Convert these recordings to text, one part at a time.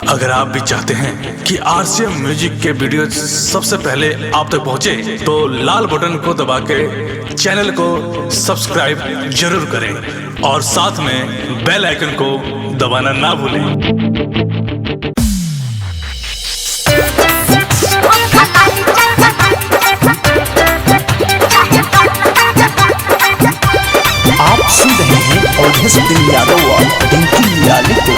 अगर आप भी चाहते हैं कि आरसीएम म्यूजिक के वीडियो सबसे पहले आप तक पहुंचे, तो लाल बटन को दबा के चैनल को सब्सक्राइब जरूर करें और साथ में बेल आइकन को दबाना ना भूलें। आप सुन रहे हैं और यादव और टिंकी याली को।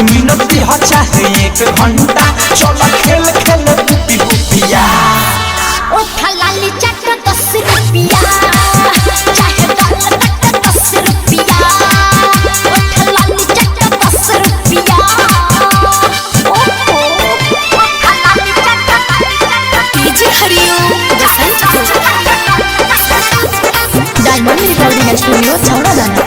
मिनट चाहे 1 घंटा चलो खेल खेल गुपी गुपिया ओ थलाली चट 10 रुपया चाहे 10 रुपया ओ थलाली चट 10 रुपया ओ थलाली चट डीजे हरिओम डायमंड रिकॉर्डिंग स्टूडियो छौड़ादाना।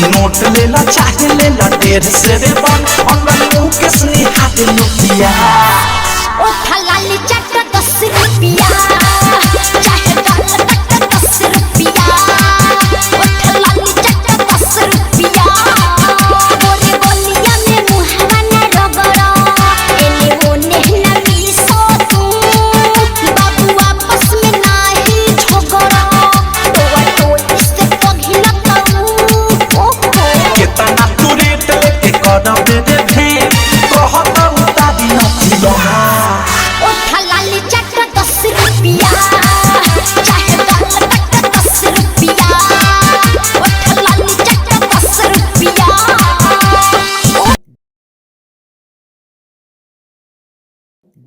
नोट ले ला चाहे ले ला 1.5 से रे बन अंगन के स्नेह हाथ लुटिया ओ थलाली चट 10 रुपया चाहे 10 रुपया ओ थलाली चट 10 रुपया गोरे गोलिया में मुहवा न रगड़ा एने ओने न मिसो तू बाबू आपस में नाही झगड़ा तो इससे पगला तू केतना तू रेट लेके कदम दे भे कहत उतारी नथिलो ओ थलाली चट 10 रुपया चाहे 10 रुपया ओ थलाली चट 10 रुपया।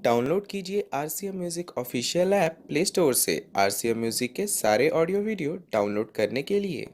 डाउनलोड कीजिए RCM music official app play store से। आरसीएम म्यूजिक के सारे ऑडियो वीडियो डाउनलोड करने के लिए